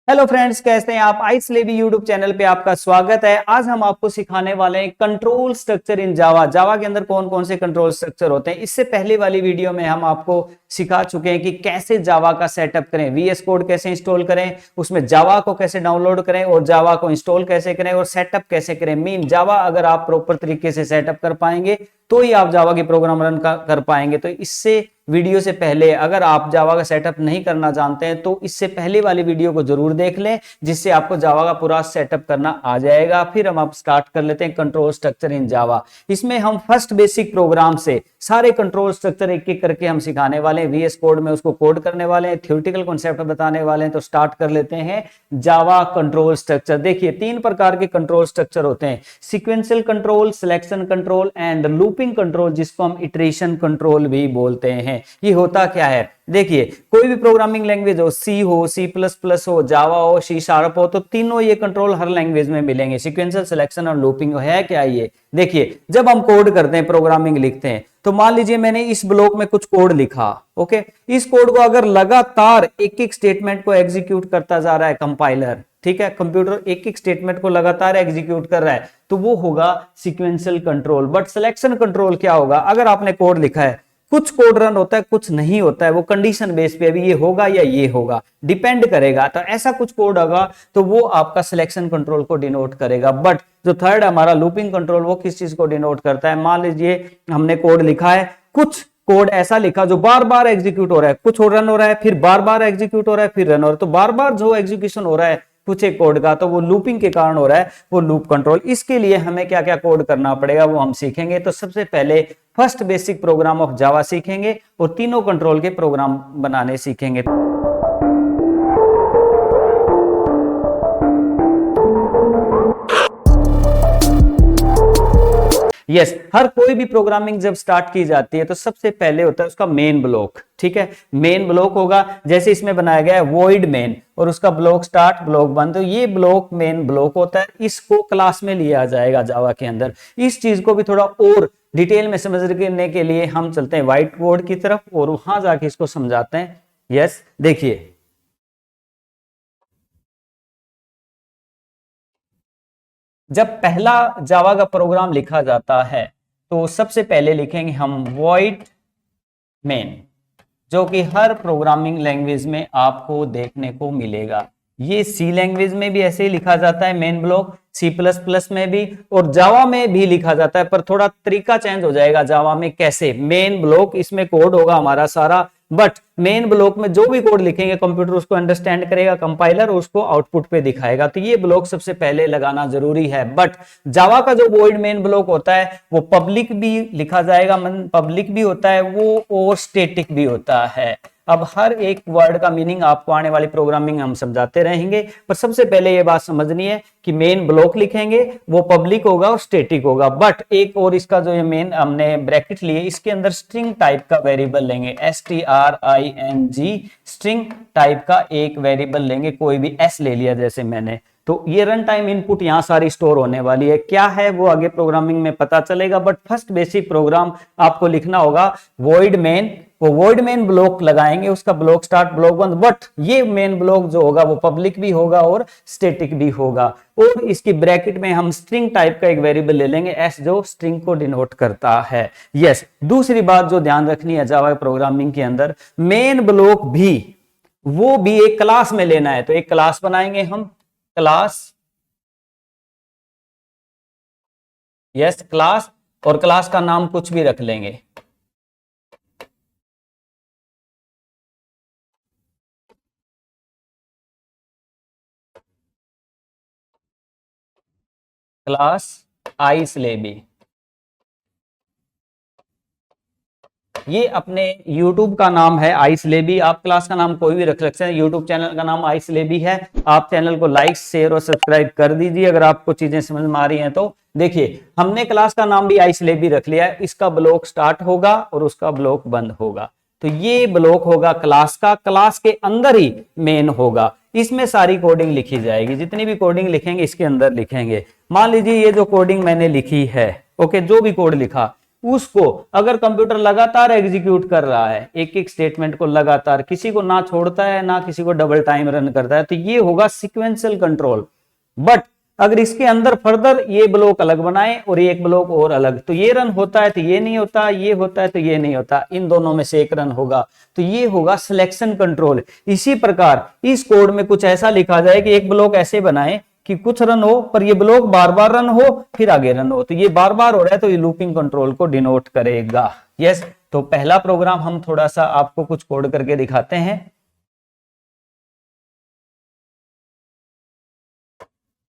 Hello friends, कैसे हैं आप। आइसलेबी यूट्यूब चैनल पे आपका स्वागत है। आज हम आपको सिखाने वाले हैं कंट्रोल स्ट्रक्चर इन जावा। जावा के अंदर कौन कौन से कंट्रोल स्ट्रक्चर होते हैं। इससे पहले वाली वीडियो में हम आपको सिखा चुके हैं कि कैसे जावा का सेटअप करें, वीएस कोड कैसे इंस्टॉल करें, उसमें जावा को कैसे डाउनलोड करें और जावा को इंस्टॉल कैसे करें और सेटअप कैसे करें। मीन जावा अगर आप प्रॉपर तरीके से सेटअप कर पाएंगे तो ही आप जावा की प्रोग्राम रन कर पाएंगे। तो इससे वीडियो से पहले अगर आप जावा का सेटअप नहीं करना जानते हैं तो इससे पहले वाली वीडियो को जरूर देख लें, जिससे आपको जावा का पूरा सेटअप करना आ जाएगा। फिर हम आप स्टार्ट कर लेते हैं कंट्रोल स्ट्रक्चर इन जावा। इसमें हम फर्स्ट बेसिक प्रोग्राम से सारे कंट्रोल स्ट्रक्चर एक एक करके हम सिखाने वाले हैं। वीएस कोड में उसको कोड करने वाले हैं, थ्योरेटिकल कॉन्सेप्ट बताने वाले हैं। तो स्टार्ट कर लेते हैं जावा कंट्रोल स्ट्रक्चर। देखिए, तीन प्रकार के कंट्रोल स्ट्रक्चर होते हैं: sequential control, selection control and looping control, जिसको हम इटरेशन कंट्रोल भी बोलते हैं। ये होता क्या है, देखिए, कोई भी प्रोग्रामिंग लैंग्वेज हो, सी हो, सी प्लस प्लस हो, जावा हो, सी शार्प हो, तो तीनों ये कंट्रोल हर लैंग्वेज में मिलेंगे। सीक्वेंशियल, सिलेक्शन और लूपिंग है क्या ये। देखिए, जब हम कोड करते हैं, प्रोग्रामिंग लिखते हैं, तो मान लीजिए मैंने इस ब्लॉक में कुछ कोड लिखा। ओके, इस कोड को अगर लगातार एक एक स्टेटमेंट को एग्जीक्यूट करता जा रहा है कंपाइलर, ठीक है, कंप्यूटर एक एक स्टेटमेंट को लगातार एग्जीक्यूट कर रहा है, तो वो होगा sequential control. But selection control क्या होगा, अगर आपने कोड लिखा है, कुछ कोड रन होता है, कुछ नहीं होता है, वो कंडीशन बेस पे अभी ये होगा या ये होगा, डिपेंड करेगा। तो ऐसा कुछ कोड होगा तो वो आपका सिलेक्शन कंट्रोल को डिनोट करेगा। बट जो थर्ड हमारा लूपिंग कंट्रोल, वो किस चीज को डिनोट करता है। मान लीजिए हमने कोड लिखा है, कुछ कोड ऐसा लिखा जो बार बार एग्जीक्यूट हो रहा है, कुछ और रन हो रहा है, फिर बार बार एग्जीक्यूट हो रहा है, फिर रन हो रहा है, तो बार बार जो एग्जीक्यूशन हो रहा है कुछ एक कोड का, तो वो लूपिंग के कारण हो रहा है, वो लूप कंट्रोल। इसके लिए हमें क्या क्या कोड करना पड़ेगा वो हम सीखेंगे। तो सबसे पहले first basic programme of Java सीखेंगे और तीनों कंट्रोल के प्रोग्राम बनाने सीखेंगे। यस, हर कोई भी प्रोग्रामिंग जब स्टार्ट की जाती है तो सबसे पहले होता है उसका मेन ब्लॉक। ठीक है, मेन ब्लॉक होगा, जैसे इसमें बनाया गया है वॉइड मेन और उसका ब्लॉक स्टार्ट, ब्लॉक बंद। तो ये ब्लॉक मेन ब्लॉक होता है, इसको क्लास में लिया जाएगा जावा के अंदर। इस चीज को भी थोड़ा और डिटेल में समझने के लिए हम चलते हैं व्हाइट बोर्ड की तरफ और वहां जाके इसको समझाते हैं। यस, देखिए, जब पहला जावा का प्रोग्राम लिखा जाता है तो सबसे पहले लिखेंगे हम वॉइड मेन, जो कि हर प्रोग्रामिंग लैंग्वेज में आपको देखने को मिलेगा। ये सी लैंग्वेज में भी ऐसे ही लिखा जाता है main block, C plus plus में भी और जावा में भी लिखा जाता है, पर थोड़ा तरीका चेंज हो जाएगा जावा में। कैसे, मेन ब्लॉक इसमें कोड होगा हमारा सारा, बट मेन ब्लॉक में जो भी कोड लिखेंगे कंप्यूटर उसको अंडरस्टैंड करेगा, कंपाइलर उसको आउटपुट पे दिखाएगा। तो ये ब्लॉक सबसे पहले लगाना जरूरी है। बट जावा का जो वॉइड मेन ब्लॉक होता है वो पब्लिक भी लिखा जाएगा, पब्लिक भी होता है वो और स्टैटिक भी होता है। अब हर एक वर्ड का मीनिंग आपको आने वाली प्रोग्रामिंग हम समझाते रहेंगे, पर सबसे पहले ये बात समझनी है कि मेन ब्लॉक लिखेंगे वो पब्लिक होगा और स्टैटिक होगा। बट एक और इसका जो ये मेन हमने ब्रैकेट लिए, इसके अंदर स्ट्रिंग टाइप का वेरिएबल लेंगे, string, स्ट्रिंग टाइप का एक वेरिएबल लेंगे, कोई भी एस ले लिया जैसे मैंने। तो ये रन टाइम इनपुट यहां सारी स्टोर होने वाली है, क्या है वो आगे प्रोग्रामिंग में पता चलेगा। बट फर्स्ट बेसिक प्रोग्राम आपको लिखना होगा वॉइड मेन, वो वॉइड मेन ब्लॉक लगाएंगे, उसका ब्लॉक स्टार्ट, ब्लॉक बंद। बट ये मेन ब्लॉक जो होगा वो पब्लिक भी होगा और स्टैटिक भी होगा। और इसकी ब्रैकेट में हम स्ट्रिंग टाइप का एक वेरिएबल ले लेंगे एस, जो स्ट्रिंग को डिनोट करता है। यस, दूसरी बात जो ध्यान रखनी है जावा प्रोग्रामिंग के अंदर, मेन ब्लॉक भी वो भी एक क्लास में लेना है। तो एक क्लास बनाएंगे हम, क्लास, यस क्लास, और क्लास का नाम कुछ भी रख लेंगे। क्लास आइसलेबी, ये अपने YouTube का नाम है आइसलेबी। आप क्लास का नाम कोई भी रख सकते हैं, YouTube चैनल का नाम आइसलेबी है। आप चैनल को लाइक, शेयर और सब्सक्राइब कर दीजिए अगर आपको चीजें समझ में आ रही हैं। तो देखिए, हमने क्लास का नाम भी आइसलेबी रख लिया है, इसका ब्लॉक स्टार्ट होगा और उसका ब्लॉक बंद होगा। तो ये ब्लॉक होगा क्लास का, क्लास के अंदर ही मेन होगा, इसमें सारी कोडिंग लिखी जाएगी। जितनी भी कोडिंग लिखेंगे इसके अंदर लिखेंगे। मान लीजिए ये जो कोडिंग मैंने लिखी है, ओके, जो भी कोड लिखा, उसको अगर कंप्यूटर लगातार एग्जीक्यूट कर रहा है, एक एक स्टेटमेंट को लगातार, किसी को ना छोड़ता है ना किसी को डबल टाइम रन करता है, तो ये होगा सीक्वेंशियल कंट्रोल। बट अगर इसके अंदर फर्दर ये ब्लॉक अलग बनाए और ये एक ब्लॉक और अलग, तो ये रन होता है तो ये नहीं होता, ये होता है तो ये नहीं होता, इन दोनों में से एक रन होगा, तो ये होगा सिलेक्शन कंट्रोल। इसी प्रकार इस कोड में कुछ ऐसा लिखा जाए कि एक ब्लॉक ऐसे बनाए कि कुछ रन हो पर ये ब्लॉक बार बार रन हो फिर आगे रन हो, तो ये बार बार हो रहा है तो ये लूपिंग कंट्रोल को डिनोट करेगा। यस, तो पहला प्रोग्राम हम थोड़ा सा आपको कुछ कोड करके दिखाते हैं।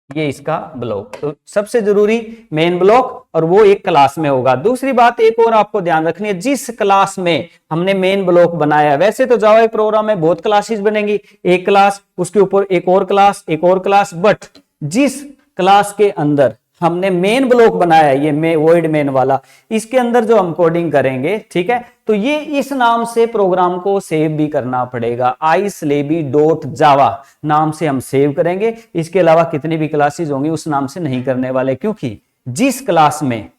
ये इसका ब्लॉक, तो सबसे जरूरी मेन ब्लॉक, और वो एक क्लास में होगा। दूसरी बात एक और आपको ध्यान रखनी है, जिस क्लास में हमने मेन ब्लॉक बनाया, वैसे तो जावा प्रोग्राम में बहुत क्लासेस बनेंगी, एक क्लास उसके ऊपर एक और क्लास एक और क्लास, बट जिस क्लास के अंदर हमने मेन ब्लॉक बनाया, ये वॉइड मेन वाला, इसके अंदर जो हम कोडिंग करेंगे, ठीक है, तो ये इस नाम से प्रोग्राम को सेव भी करना पड़ेगा, islaby.java नाम से हम सेव करेंगे। इसके अलावा कितनी भी क्लासेस होंगी उस नाम से नहीं करने वाले, क्योंकि जिस क्लास में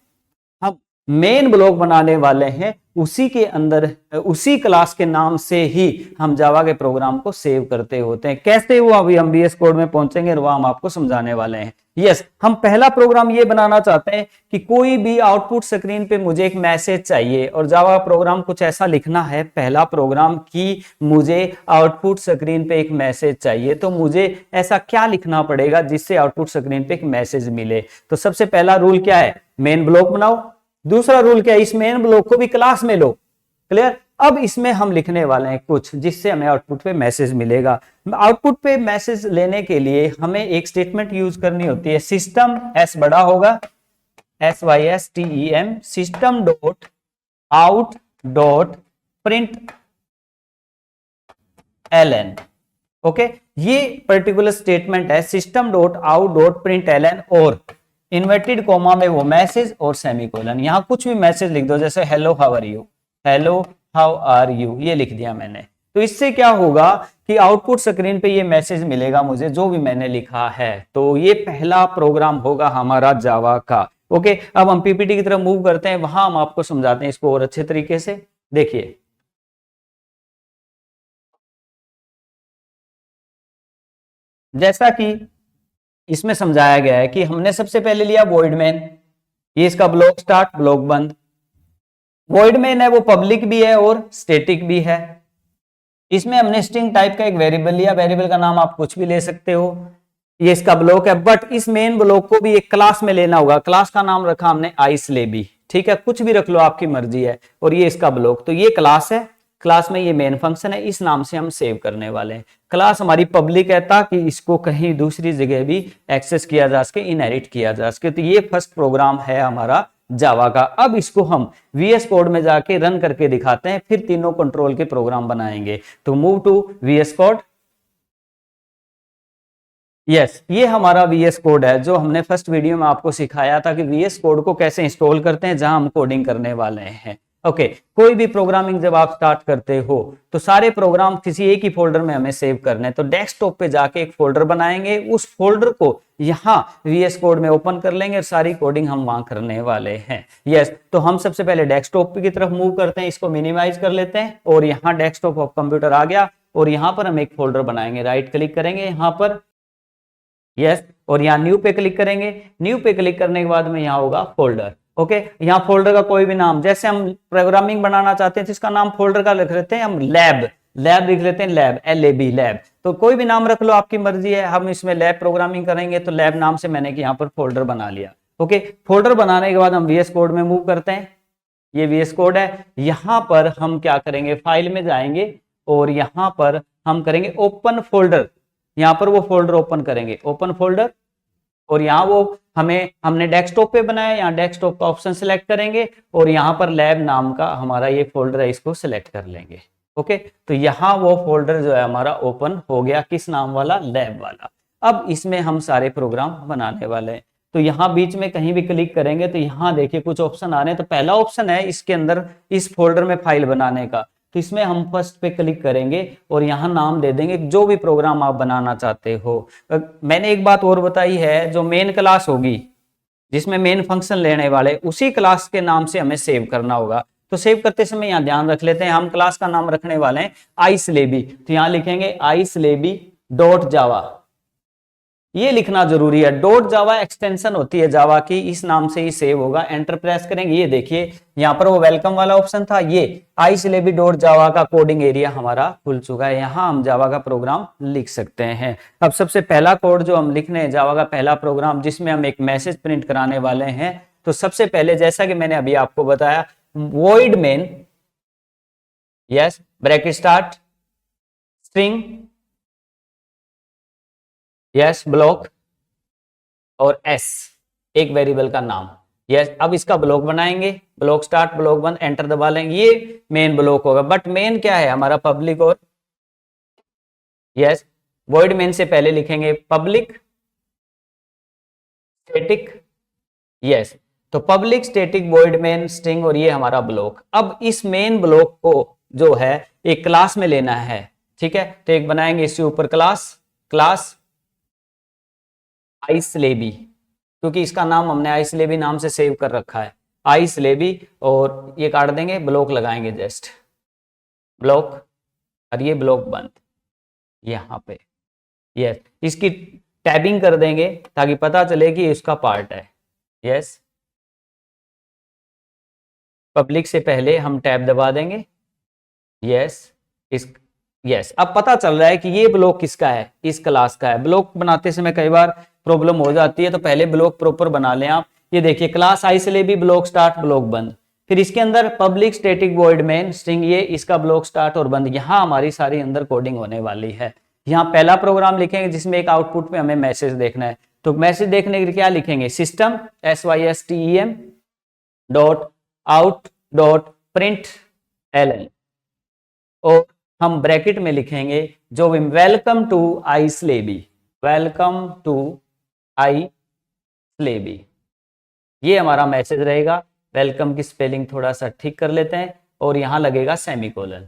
हम मेन ब्लॉक बनाने वाले हैं उसी के अंदर उसी क्लास के नाम से ही हम जावा के प्रोग्राम को सेव करते होते हैं। कैसे वो अभी हम VS कोड में पहुंचेंगे और वह हम आपको समझाने वाले हैं। यस, हम पहला प्रोग्राम ये बनाना चाहते हैं कि कोई भी आउटपुट स्क्रीन पे मुझे एक मैसेज चाहिए और जावा प्रोग्राम कुछ ऐसा लिखना है, पहला प्रोग्राम कि मुझे आउटपुट स्क्रीन पे एक मैसेज चाहिए, तो मुझे ऐसा क्या लिखना पड़ेगा जिससे आउटपुट स्क्रीन पे एक मैसेज मिले। तो सबसे पहला रूल क्या है, मेन ब्लॉक बनाओ। दूसरा रूल क्या है, इस मेन ब्लॉक को भी क्लास में लो। क्लियर, अब इसमें हम लिखने वाले हैं कुछ जिससे हमें आउटपुट पे मैसेज मिलेगा। आउटपुट पे मैसेज लेने के लिए हमें एक स्टेटमेंट यूज करनी होती है, सिस्टम, एस बड़ा होगा, SYSTEM, system dot out dot print LN। Okay, ये पर्टिकुलर स्टेटमेंट है system dot out dot print LN और इन्वर्टेड कॉमा में वो मैसेज और सेमीकोलन। यहां कुछ भी मैसेज लिख दो, जैसे hello how are you, hello how are you, ये लिख दिया मैंने। तो इससे क्या होगा कि आउटपुट स्क्रीन पे ये मैसेज मिलेगा मुझे जो भी मैंने लिखा है। तो ये पहला प्रोग्राम होगा हमारा जावा का। ओके, अब हम पीपीटी की तरफ मूव करते हैं, वहां हम आपको समझाते हैं इसको और अच्छे तरीके से। देखिए, जैसा कि इसमें समझाया गया है कि हमने सबसे पहले लिया वॉइड मेन, ये इसका ब्लॉक स्टार्ट ब्लॉक बंद। वॉइड मेन है वो पब्लिक भी है और स्टैटिक भी है। इसमें हमने स्ट्रिंग टाइप का एक वेरिएबल लिया, वेरिएबल का नाम आप कुछ भी ले सकते हो, ये इसका ब्लॉक है। बट इस मेन ब्लॉक को भी एक क्लास में लेना होगा, क्लास का नाम रखा हमने islaby, ठीक है, कुछ भी रख लो आपकी मर्जी है। और ये इसका ब्लॉक, तो ये क्लास है, क्लास में ये मेन फंक्शन है, इस नाम से हम सेव करने वाले हैं। क्लास हमारी पब्लिक है ताकि इसको कहीं दूसरी जगह भी एक्सेस किया जा सके, इनहेरिट किया जा सके। तो ये फर्स्ट प्रोग्राम है हमारा जावा का। अब इसको हम VS कोड में जाके रन करके दिखाते हैं, फिर तीनों कंट्रोल के प्रोग्राम बनाएंगे। तो move to VS code. Yes, ये हमारा VS कोड है जो हमने फर्स्ट वीडियो में आपको सिखाया था कि VS कोड को कैसे इंस्टॉल करते हैं जहां हम कोडिंग करने वाले हैं। ओके, कोई भी प्रोग्रामिंग जब आप स्टार्ट करते हो तो सारे प्रोग्राम किसी एक ही फोल्डर में हमें सेव करने हैं। तो डेस्कटॉप पे जाके एक फोल्डर बनाएंगे, उस फोल्डर को यहाँ VS कोड में ओपन कर लेंगे और सारी कोडिंग हम वहां करने वाले हैं। यस, तो हम सबसे पहले डेस्कटॉप की तरफ मूव करते हैं, इसको मिनिमाइज कर लेते हैं और यहाँ डेस्कटॉप ऑफ कंप्यूटर आ गया और यहाँ पर हम एक फोल्डर बनाएंगे। राइट क्लिक करेंगे यहाँ पर, यस, और यहाँ न्यू पे क्लिक करेंगे। न्यू पे क्लिक करने के बाद में यहाँ होगा फोल्डर। ओके, यहाँ फोल्डर का कोई भी नाम, जैसे हम प्रोग्रामिंग बनाना चाहते हैं तो इसका नाम फोल्डर का लिख लेते हैं हम लैब लिख लेते हैं, लैब LAB लैब। तो कोई भी नाम रख लो, आपकी मर्जी है। हम इसमें लैब प्रोग्रामिंग करेंगे तो लैब नाम से मैंने यहाँ पर फोल्डर बना लिया। ओके, फोल्डर बनाने के बाद हम VS कोड में मूव करते हैं। ये VS कोड है, यहाँ पर हम क्या करेंगे, फाइल में जाएंगे और यहाँ पर हम करेंगे ओपन फोल्डर। यहाँ पर वो फोल्डर ओपन करेंगे, ओपन फोल्डर, और यहाँ वो हमने डेस्कटॉप पे बनाया, यहाँ डेस्कटॉप का ऑप्शन सिलेक्ट करेंगे और यहाँ पर लैब नाम का हमारा ये फोल्डर है, इसको सिलेक्ट कर लेंगे। ओके, तो यहाँ वो फोल्डर जो है हमारा ओपन हो गया, किस नाम वाला, लैब वाला। अब इसमें हम सारे प्रोग्राम बनाने वाले हैं। तो यहाँ बीच में कहीं भी क्लिक करेंगे तो यहाँ देखिए कुछ ऑप्शन आ रहे हैं। तो पहला ऑप्शन है इसके अंदर इस फोल्डर में फाइल बनाने का, तो इसमें हम फर्स्ट पे क्लिक करेंगे और यहाँ नाम दे देंगे जो भी प्रोग्राम आप बनाना चाहते हो। मैंने एक बात और बताई है, जो मेन क्लास होगी जिसमें मेन फंक्शन लेने वाले उसी क्लास के नाम से हमें सेव करना होगा। तो सेव करते समय यहां ध्यान रख लेते हैं, हम क्लास का नाम रखने वाले हैं आइसलेबी, तो यहां लिखेंगे आइसलेबी डॉट जावा, ये लिखना जरूरी है। डॉट जावा एक्सटेंशन होती है जावा की, इस नाम से ही सेव होगा। एंटर प्रेस करेंगे, ये देखिए यहाँ पर वो वेलकम वाला ऑप्शन था, ये आइसलेबी डॉट जावा का कोडिंग एरिया हमारा खुल चुका है। यहाँ हम जावा का प्रोग्राम लिख सकते हैं। अब सबसे पहला कोड जो हम लिखने हैं जावा का पहला प्रोग्राम, जिसमें हम एक मैसेज प्रिंट कराने वाले हैं, तो सबसे पहले जैसा कि मैंने अभी आपको बताया, void main, yes, bracket start, string, yes, block और एस, एक वेरिएबल का नाम, यस। अब इसका ब्लॉक बनाएंगे, ब्लॉक स्टार्ट, ब्लॉक बंद, एंटर दबा लेंगे, ये मेन ब्लॉक होगा। बट मेन क्या है हमारा, पब्लिक और, यस, वॉइड मेन से पहले लिखेंगे पब्लिक स्टैटिक, यस, तो public static void main string, और ये हमारा ब्लॉक। अब इस मेन ब्लॉक को जो है एक क्लास में लेना है, ठीक है, तो एक बनाएंगे इसके ऊपर क्लास, क्लास आइसलेबी, क्योंकि इसका नाम हमने आइसलेबी नाम से सेव कर रखा है, आइसलेबी, और ये काट देंगे, ब्लॉक लगाएंगे जस्ट, ब्लॉक, और ये ब्लॉक बंद यहाँ पे, यस। इसकी टैबिंग कर देंगे ताकि पता चले कि इसका पार्ट है, यस। पब्लिक से पहले हम टैब दबा देंगे, यस, इस, यस। अब पता चल रहा है कि ये ब्लॉक किसका है, इस क्लास का है। ब्लॉक बनाते समय कई बार प्रॉब्लम हो जाती है, तो पहले ब्लॉक प्रॉपर बना लें आप। ये देखिए क्लास आइसलेबी, ब्लॉक स्टार्ट, ब्लॉक बंद, फिर इसके अंदर public static void main string, ये इसका ब्लॉक स्टार्ट और बंद, यहाँ हमारी सारी अंदर कोडिंग होने वाली है। यहाँ पहला प्रोग्राम लिखेंगे जिसमें एक आउटपुट में हमें मैसेज देखना है, तो मैसेज देखने के लिए क्या लिखेंगे, system SYSTEM dot out dot print LN, और हम ब्रैकेट में लिखेंगे जो वेलकम टू आइसलेबी, वेलकम टू आइसलेबी, ये हमारा मैसेज रहेगा। वेलकम की स्पेलिंग थोड़ा सा ठीक कर लेते हैं, और यहां लगेगा सेमीकोलन,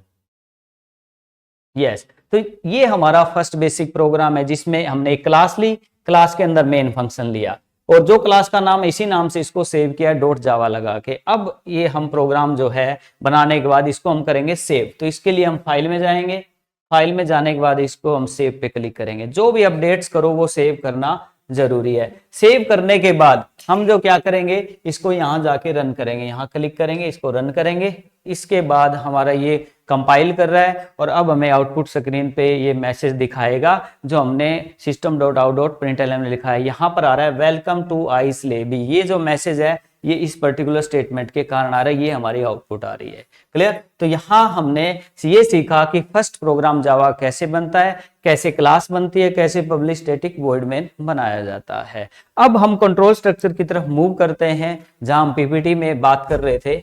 यस। तो ये हमारा फर्स्ट बेसिक प्रोग्राम है जिसमें हमने एक क्लास ली, क्लास के अंदर मेन फंक्शन लिया, और जो क्लास का नाम इसी नाम से इसको सेव किया डॉट जावा लगा के। अब ये हम प्रोग्राम जो है बनाने के बाद इसको हम करेंगे सेव, तो इसके लिए हम फाइल में जाएंगे, फाइल में जाने के बाद इसको हम सेव पे क्लिक करेंगे। जो भी अपडेट्स करो वो सेव करना जरूरी है। सेव करने के बाद हम जो क्या करेंगे, इसको यहां जाके रन करेंगे, यहां क्लिक करेंगे, इसको रन करेंगे। इसके बाद हमारा ये कंपाइल कर रहा है, और अब हमें आउटपुट स्क्रीन पे ये मैसेज दिखाएगा जो हमने system dot out dot println में लिखा है। यहां पर आ रहा है वेलकम टू आइसलेबी, ये जो मैसेज है ये इस पर्टिकुलर स्टेटमेंट के कारण आ रहा है, ये हमारी आउटपुट आ रही है। क्लियर? तो यहां हमने ये सीखा कि फर्स्ट प्रोग्राम जावा कैसे बनता है, कैसे क्लास बनती है, कैसे पब्लिक स्टैटिक वॉइड मेन बनाया जाता है। अब हम कंट्रोल स्ट्रक्चर की तरफ मूव करते हैं जहां हम पीपीटी में बात कर रहे थे।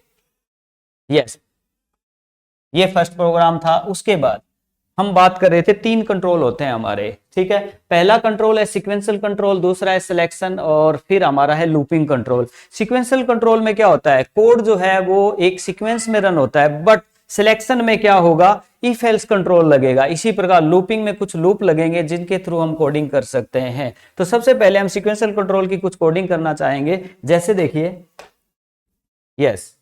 यस, ये फर्स्ट प्रोग्राम था। उसके बाद हम बात कर रहे थे 3 कंट्रोल होते हैं हमारे, ठीक है। पहला कंट्रोल है सीक्वेंशियल कंट्रोल, दूसरा है सिलेक्शन, और फिर हमारा है लूपिंग कंट्रोल। सीक्वेंशियल कंट्रोल में क्या होता है, कोड जो है वो एक सीक्वेंस में रन होता है, बट सिलेक्शन में क्या होगा, इफ एल्स कंट्रोल लगेगा। इसी प्रकार लूपिंग में कुछ लूप लगेंगे जिनके थ्रू हम कोडिंग कर सकते हैं। तो सबसे पहले हम सीक्वेंशियल कंट्रोल की कुछ कोडिंग करना चाहेंगे। जैसे देखिए, yes,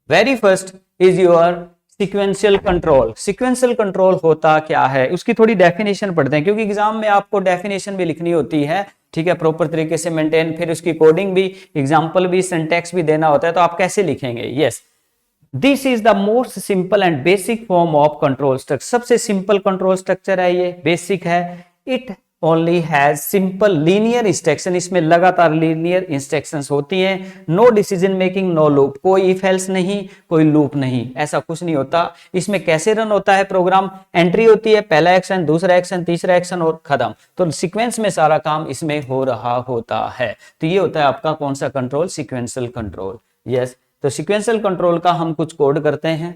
very first is your sequential control. Sequential control होता क्या है, उसकी थोड़ी डेफिनेशन पढ़ते हैं, क्योंकि एग्जाम में आपको डेफिनेशन भी लिखनी होती है, ठीक है, प्रॉपर तरीके से मेंटेन, फिर उसकी कोडिंग भी, एग्जांपल भी, सिंटैक्स भी देना होता है, तो आप कैसे लिखेंगे। Yes, this is the most simple and basic form of control structure. सबसे सिंपल कंट्रोल स्ट्रक्चर है ये, बेसिक है। It only has simple linear instruction, इसमें लगातार लीनियर इंस्ट्रक्शंस होती हैं। No decision making, no loop, कोई इफ एल्स नहीं, कोई लूप नहीं, ऐसा कुछ नहीं होता। इसमें कैसे रन होता है प्रोग्राम, एंट्री होती है, पहला एक्शन, दूसरा एक्शन, तीसरा एक्शन और खत्म। तो सीक्वेंस में सारा काम इसमें हो रहा होता है। तो ये होता है आपका कौन सा कंट्रोल, सीक्वेंशियल कंट्रोल। यस, तो सीक्वेंशियल कंट्रोल का हम कुछ कोड करते हैं।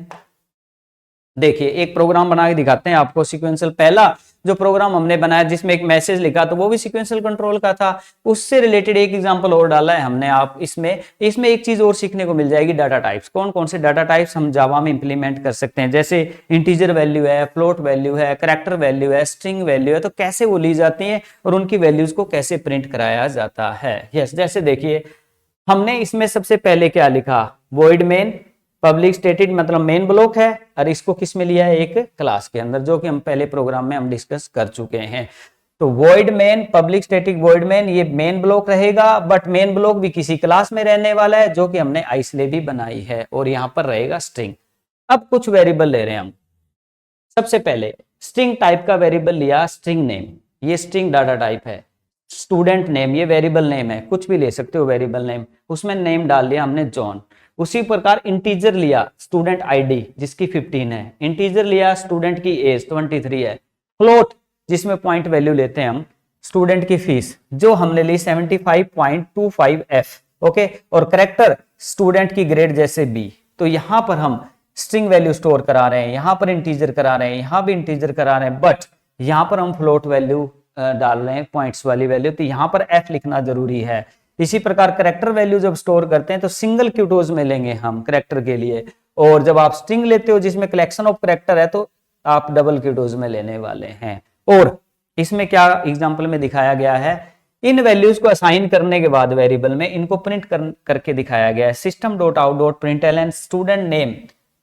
देखिए, एक प्रोग्राम बना के दिखाते हैं आपको सीक्वेंशियल। पहला जो प्रोग्राम हमने बनाया जिसमें एक मैसेज लिखा, तो वो भी सीक्वेंशियल कंट्रोल का था। उससे रिलेटेड एक एग्जांपल और डाला है हमने। आप इसमें एक चीज और सीखने को मिल जाएगी, डाटा टाइप्स। कौन कौन से डाटा टाइप्स हम जावा में इंप्लीमेंट कर सकते हैं, जैसे इंटीजर वैल्यू है, फ्लोट वैल्यू है, कैरेक्टर वैल्यू है, स्ट्रिंग वैल्यू है, तो कैसे वो ली जाती है और उनकी वैल्यूज को कैसे प्रिंट कराया जाता है। यस, जैसे देखिए हमने इसमें सबसे पहले क्या लिखा, वॉइड मेन पब्लिक स्टेटेड मतलब मेन ब्लॉक है, और इसको किस में लिया है, एक क्लास के अंदर, जो कि हम पहले प्रोग्राम में हम डिस्कस कर चुके हैं। तो void main public static void main ये मेन ब्लॉक रहेगा, बट मेन ब्लॉक भी किसी क्लास में रहने वाला है जो कि हमने आइसले भी बनाई है, और यहां पर रहेगा स्ट्रिंग। अब कुछ वेरिएबल ले रहे हैं हम। सबसे पहले स्ट्रिंग टाइप का वेरिएबल लिया, स्ट्रिंग नेम, ये स्ट्रिंग डाटा टाइप है। स्टूडेंट नेम ये वेरिएबल नेम है, कुछ भी ले सकते हो वेरिएबल नेम, उसमें नेम डाल लिया हमने जॉन। उसी प्रकार इंटीजर लिया स्टूडेंट आईडी जिसकी 15 है, इंटीजर लिया स्टूडेंट की एज 23 है, फ्लोट जिसमें पॉइंट वैल्यू लेते हैं हम, स्टूडेंट की फीस जो हमने ली 75.25F, ओके, और करेक्टर स्टूडेंट की ग्रेड जैसे बी। तो यहां पर हम स्ट्रिंग वैल्यू स्टोर करा रहे हैं, यहां पर इंटीजर करा रहे हैं, यहां भी इंटीजर करा रहे हैं, बट यहां पर हम फ्लोट वैल्यू डाल रहे हैं, पॉइंट्स वाली वैल्यू, तो यहां पर एफ लिखना जरूरी है। इसी प्रकार करेक्टर वैल्यू जब स्टोर करते हैं तो सिंगल क्यूटोज में लेंगे हम करेक्टर के लिए, और जब आप स्ट्रिंग लेते हो जिसमें कलेक्शन ऑफ करेक्टर है तो आप डबल क्यूटोज में लेने वाले हैं। और इसमें क्या एग्जांपल में दिखाया गया है, इन वैल्यूज को असाइन करने के बाद वेरिएबल में इनको प्रिंट करके दिखाया गया है, system dot out dot println student name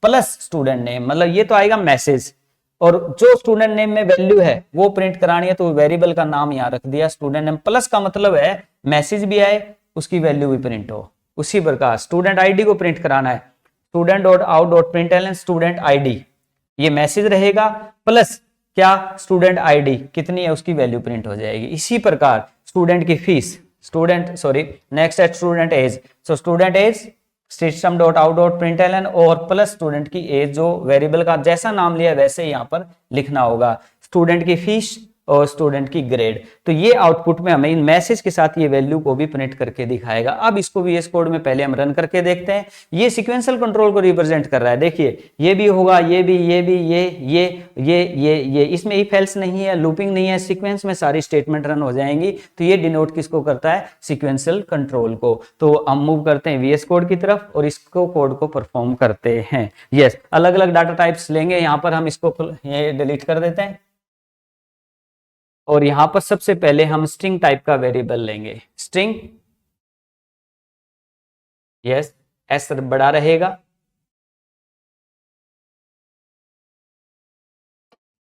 plus student name, मतलब ये तो आएगा मैसेज, और जो स्टूडेंट नेम में वैल्यू है वो प्रिंट करानी है, तो वेरिएबल का नाम यहां रख दिया स्टूडेंट नेम, प्लस का मतलब है मैसेज भी आए उसकी वैल्यू भी प्रिंट हो। उसी प्रकार स्टूडेंट आईडी को प्रिंट कराना है, student dot out dot println student ID, ये मैसेज रहेगा, प्लस क्या स्टूडेंट आईडी कितनी है उसकी वैल्यू प्रिंट हो जाएगी। इसी प्रकार स्टूडेंट की फीस, नेक्स्ट है student age, so student age system dot out dot println और प्लस स्टूडेंट की एज, जो वेरिएबल का जैसा नाम लिया वैसे यहाँ पर लिखना होगा, स्टूडेंट की फीस और स्टूडेंट की ग्रेड। तो ये आउटपुट में हमें इन मैसेज के साथ ये वैल्यू को भी प्रिंट करके दिखाएगा। अब इसको VS कोड में पहले हम रन करके देखते हैं। ये सीक्वेंशियल कंट्रोल को रिप्रेजेंट कर रहा है, देखिए ये भी होगा, ये भी, ये भी, ये, इसमें इफ एल्स नहीं है, लूपिंग नहीं है, सीक्वेंस में सारी स्टेटमेंट रन हो जाएंगी। तो ये डिनोट किसको करता है, सीक्वेंशियल कंट्रोल को। तो हम मूव करते हैं VS कोड की तरफ और इसको कोड को परफॉर्म करते हैं। यस, अलग अलग डाटा टाइप्स लेंगे, यहाँ पर हम इसको ये डिलीट कर देते हैं, और यहां पर सबसे पहले हम स्ट्रिंग टाइप का वेरिएबल लेंगे, स्ट्रिंग, यस, एस बड़ा रहेगा,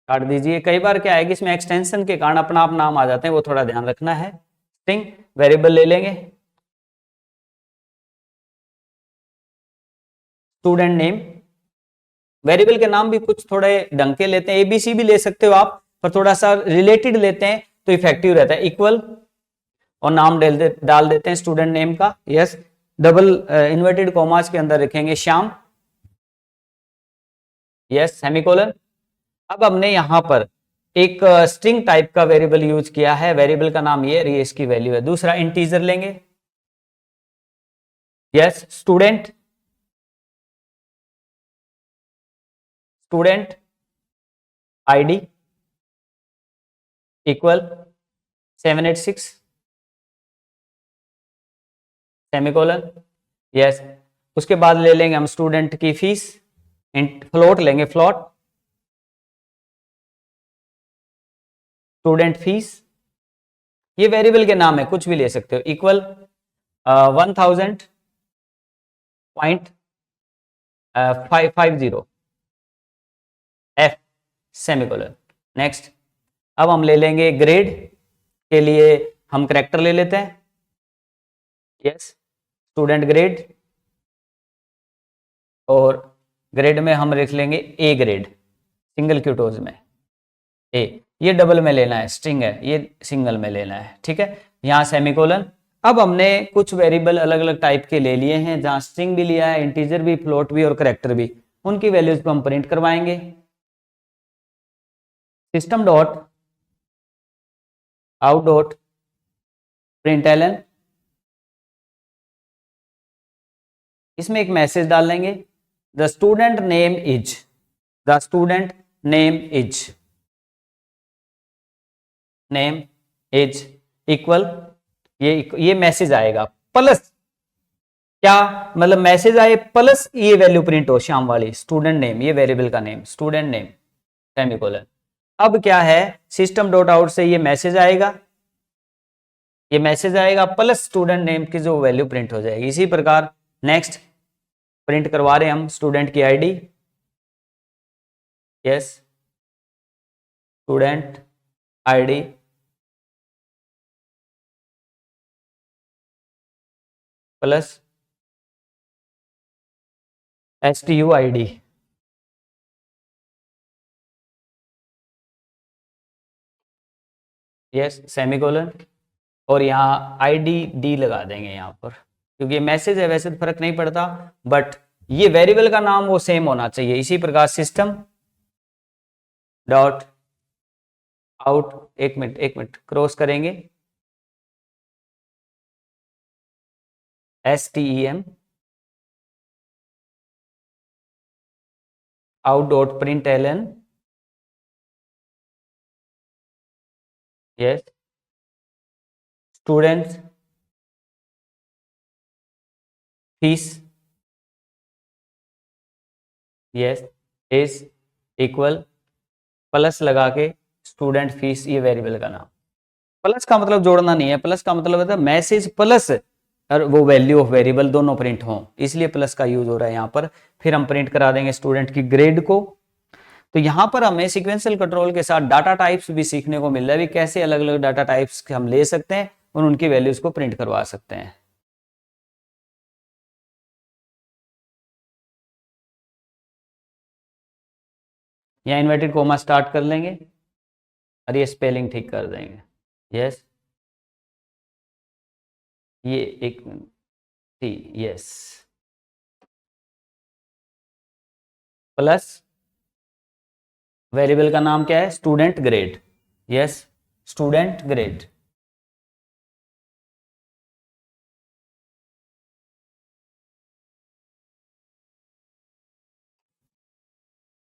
काट दीजिए। कई बार क्या है कि इसमें एक्सटेंशन के कारण अपना आप नाम आ जाते हैं, वो थोड़ा ध्यान रखना है। स्ट्रिंग वेरिएबल ले लेंगे, स्टूडेंट नेम, वेरिएबल के नाम भी कुछ थोड़े ढंग के लेते हैं, ABC भी ले सकते हो आप, पर थोड़ा सा रिलेटेड लेते हैं तो इफेक्टिव रहता है। इक्वल और नाम डाल देते हैं स्टूडेंट नेम का, यस, डबल इन्वर्टेड कॉमास के अंदर रखेंगे श्याम, यस, सेमीकोलन। अब हमने यहां पर एक स्ट्रिंग टाइप का वेरिएबल यूज किया है, वेरिएबल का नाम ये इसकी वैल्यू है। दूसरा इंटीजर लेंगे, yes, student ID equal 786 semicolon, yes. उसके बाद ले लेंगे हम स्टूडेंट की फीस, फ्लोट लेंगे, फ्लोट स्टूडेंट फीस, ये वेरिएबल के नाम है, कुछ भी ले सकते हो, इक्वल 1000.550 F सेमीकोलन। नेक्स्ट, अब हम ले लेंगे ग्रेड के लिए, हम करेक्टर ले लेते हैं, यस, स्टूडेंट ग्रेड, और ग्रेड में हम लिख लेंगे ए ग्रेड, सिंगल क्यूटोज में ए, ये डबल में लेना है, स्ट्रिंग है, ये सिंगल में लेना है, ठीक है, यहां सेमीकोलन। अब हमने कुछ वेरिएबल अलग अलग टाइप के ले लिए हैं, जहां स्ट्रिंग भी लिया है, इंटीजर भी, फ्लोट भी और करेक्टर भी, उनकी वैल्यूज को हम प्रिंट करवाएंगे। System dot out dot println, इसमें एक मैसेज डाल लेंगे, the student name is, the student name is equal, ये मैसेज आएगा, प्लस क्या मतलब मैसेज आए प्लस ये वैल्यू प्रिंट हो श्याम वाली, स्टूडेंट नेम, ये वेरिएबल का नेम स्टूडेंट नेम सेमीकोलन। अब क्या है, सिस्टम डॉट आउट से ये मैसेज आएगा, ये मैसेज आएगा प्लस स्टूडेंट नेम की जो वैल्यू प्रिंट हो जाएगी। इसी प्रकार नेक्स्ट प्रिंट करवा रहे हैं हम स्टूडेंट की ID, yes student ID plus STUID, yes semicolon, और यहाँ IDD लगा देंगे यहाँ पर, क्योंकि ये मैसेज है वैसे तो फर्क नहीं पड़ता, बट ये वेरिएबल का नाम वो सेम होना चाहिए। इसी प्रकार सिस्टम डॉट आउट, एक मिनट क्रॉस करेंगे, STEM out dot println, yes students fees, yes is equal plus लगा के स्टूडेंट फीस, ये वेरिएबल का नाम। प्लस का मतलब जोड़ना नहीं है, प्लस का मतलब है मैसेज प्लस और वो वैल्यू ऑफ वेरिएबल दोनों प्रिंट हो, इसलिए प्लस का यूज हो रहा है यहाँ पर। फिर हम प्रिंट करा देंगे स्टूडेंट की ग्रेड को। तो यहाँ पर हमें सीक्वेंशियल कंट्रोल के साथ डाटा टाइप्स भी सीखने को मिल रहा है, भी कैसे अलग अलग डाटा टाइप्स हम ले सकते हैं और उनकी वैल्यूज को प्रिंट करवा सकते हैं। यहाँ इन्वर्टेड कोमा स्टार्ट कर लेंगे और ये स्पेलिंग ठीक कर देंगे, यस ये एक सी, यस प्लस वेरिएबल का नाम क्या है, student grade, yes student grade,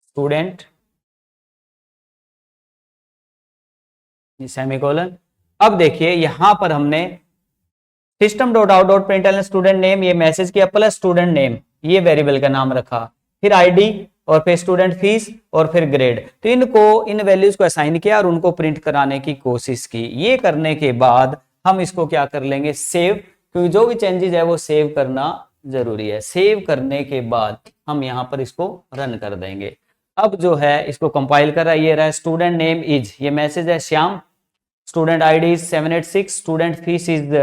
student semicolon. अब देखिए यहां पर हमने system dot out dot println student name ये मैसेज किया, प्लस स्टूडेंट नेम ये वेरिएबल का नाम रखा, फिर आईडी और फिर स्टूडेंट फीस और फिर ग्रेड। तो इनको इन वैल्यूज को असाइन किया और उनको प्रिंट कराने की कोशिश की। ये करने के बाद हम इसको क्या कर लेंगे, सेव, क्योंकि जो भी चेंजेस है वो सेव करना जरूरी है। सेव करने के बाद हम यहाँ पर इसको रन कर देंगे। अब जो है इसको कंपाइल कर रहा है, ये रहा स्टूडेंट नेम इज, ये मैसेज है Shyam, student ID is 786, student fees is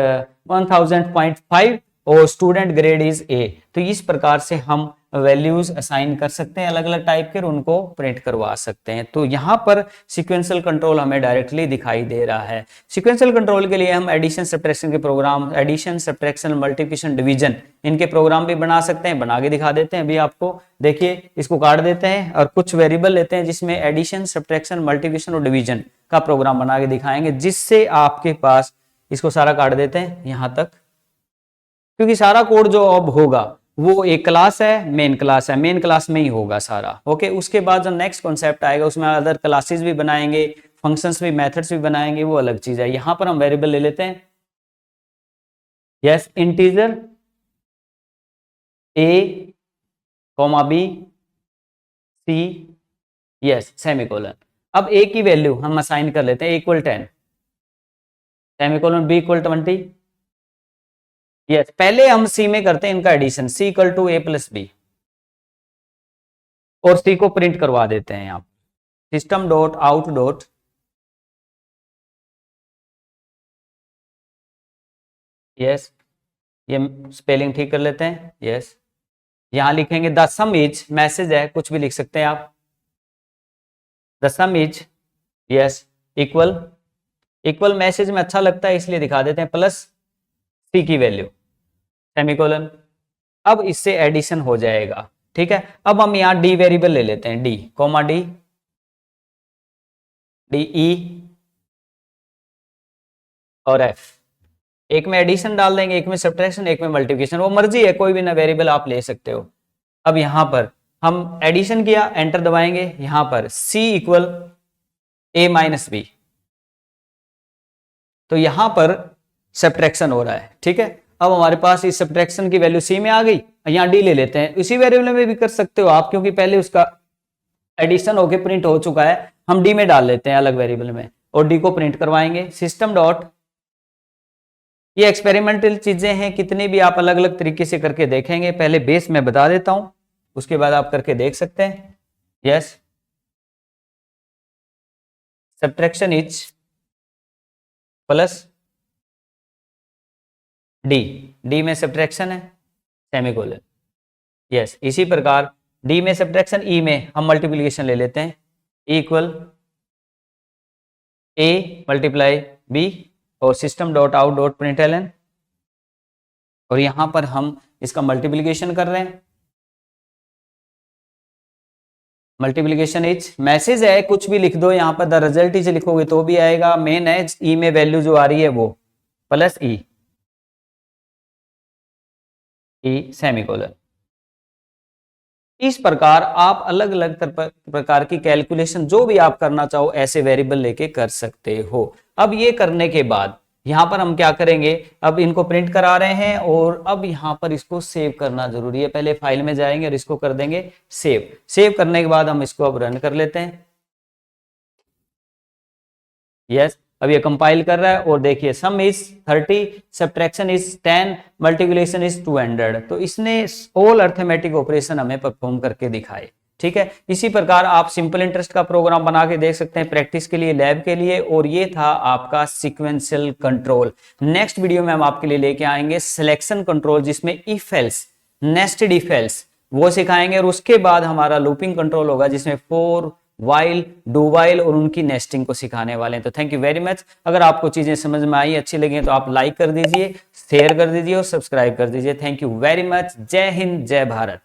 1000.5 और स्टूडेंट ग्रेड इज ए। तो इस प्रकार से हम वैल्यूज असाइन कर सकते हैं अलग अलग टाइप के और उनको प्रिंट करवा सकते हैं। तो यहाँ पर सीक्वेंशियल कंट्रोल हमें डायरेक्टली दिखाई दे रहा है। सीक्वेंशियल कंट्रोल के लिए हम एडिशन सब्ट्रैक्शन के program, addition subtraction multiplication division, इनके प्रोग्राम भी बना सकते हैं। बना के दिखा देते हैं अभी आपको, देखिए इसको काट देते हैं और कुछ वेरिएबल लेते हैं जिसमें एडिशन सब्ट्रैक्शन मल्टीप्लिकेशन और डिवीजन का प्रोग्राम बना के दिखाएंगे, जिससे आपके पास, इसको सारा काट देते हैं यहां तक, क्योंकि सारा कोड जो अब होगा वो एक क्लास है, मेन क्लास है, मेन क्लास में ही होगा सारा। ओके, उसके बाद जो नेक्स्ट कॉन्सेप्ट आएगा उसमें अदर क्लासेस भी बनाएंगे, फंक्शंस भी, मेथड्स भी बनाएंगे, वो अलग चीज है। यहां पर हम वेरिएबल ले लेते हैं, yes integer A comma B C, yes semicolon. अब ए की वैल्यू हम असाइन कर लेते हैं equal 10, semicolon B equal 20, yes पहले हम सी में करते हैं इनका addition, C equal to A plus B, और सी को प्रिंट करवा देते हैं यहाँ system dot out dot yes, ये स्पेलिंग ठीक कर लेते हैं, यस यहां लिखेंगे द सम इज, मैसेज है कुछ भी लिख सकते हैं आप, the some is, yes equal, equal message में अच्छा लगता है इसलिए दिखा देते हैं, प्लस सी की वैल्यू सेमीकोलन। अब इससे एडिशन हो जाएगा, ठीक है। अब हम यहाँ डी वेरिएबल ले लेते हैं, D comma D, D E और एफ, एक में एडिशन डाल देंगे, एक में सब्ट्रैक्शन, एक में मल्टीप्लिकेशन, वो मर्जी है, कोई भी ना वेरिएबल आप ले सकते हो। अब यहां पर हम एडिशन किया, एंटर दबाएंगे, यहां पर सी इक्वल ए माइनस बी, तो यहां पर सब्ट्रैक्शन हो रहा है, ठीक है। अब हमारे पास इस सब्ट्रैक्शन की वैल्यू सी में आ गई, यहाँ डी ले लेते हैं, इसी वेरिएबल में भी कर सकते हो आप, क्योंकि पहले उसका एडिशन होके प्रिंट हो चुका है, हम डी में डाल लेते हैं अलग वेरिएबल में और डी को प्रिंट करवाएंगे, सिस्टम डॉट ये एक्सपेरिमेंटल चीजें हैं, कितनी भी आप अलग अलग तरीके से करके देखेंगे। पहले बेस मैं बता देता हूं, उसके बाद आप करके देख सकते हैं। Yes, subtraction is plus D, D में सब्ट्रैक्शन है, सेमीकोलन। यस, इसी प्रकार डी में सब्ट्रैक्शन, ई में हम मल्टीप्लिकेशन ले लेते हैं, इक्वल ए मल्टीप्लाई बी और system dot out dot println, और यहां पर हम इसका मल्टीप्लिकेशन कर रहे हैं। मल्टीप्लिकेशन इज, मैसेज है कुछ भी लिख दो यहां पर, द रिजल्ट इज लिखोगे तो भी आएगा। मेन है ई में वैल्यू जो आ रही है वो प्लस ई, ई सेमीकोलन। इस प्रकार आप अलग अलग प्रकार की कैलकुलेशन जो भी आप करना चाहो ऐसे वेरिएबल लेके कर सकते हो। अब ये करने के बाद यहां पर हम क्या करेंगे, अब इनको प्रिंट करा रहे हैं और अब यहां पर इसको सेव करना जरूरी है। पहले फाइल में जाएंगे और इसको कर देंगे सेव। सेव करने के बाद हम इसको अब रन कर लेते हैं। यस, अब ये कंपाइल कर रहा है और देखिए सम is 30, subtraction is 10, multiplication is 200। तो इसने ऑल अर्थमेटिक ऑपरेशन हमें परफॉर्म करके दिखाए। ठीक है, इसी प्रकार आप सिंपल इंटरेस्ट का प्रोग्राम बना के देख सकते हैं प्रैक्टिस के लिए, लैब के लिए। और ये था आपका सीक्वेंशियल कंट्रोल। नेक्स्ट वीडियो में हम आपके लिए लेके आएंगे सिलेक्शन कंट्रोल, जिसमें if else, nested if else वो सिखाएंगे, और उसके बाद हमारा लूपिंग कंट्रोल होगा जिसमें फॉर, वाइल, डू वाइल और उनकी नेस्टिंग को सिखाने वाले हैं। तो थैंक यू वेरी मच। अगर आपको चीजें समझ में आई, अच्छी लगी तो आप लाइक कर दीजिए, शेयर कर दीजिए और सब्सक्राइब कर दीजिए। Thank you very much. जय हिंद, जय भारत।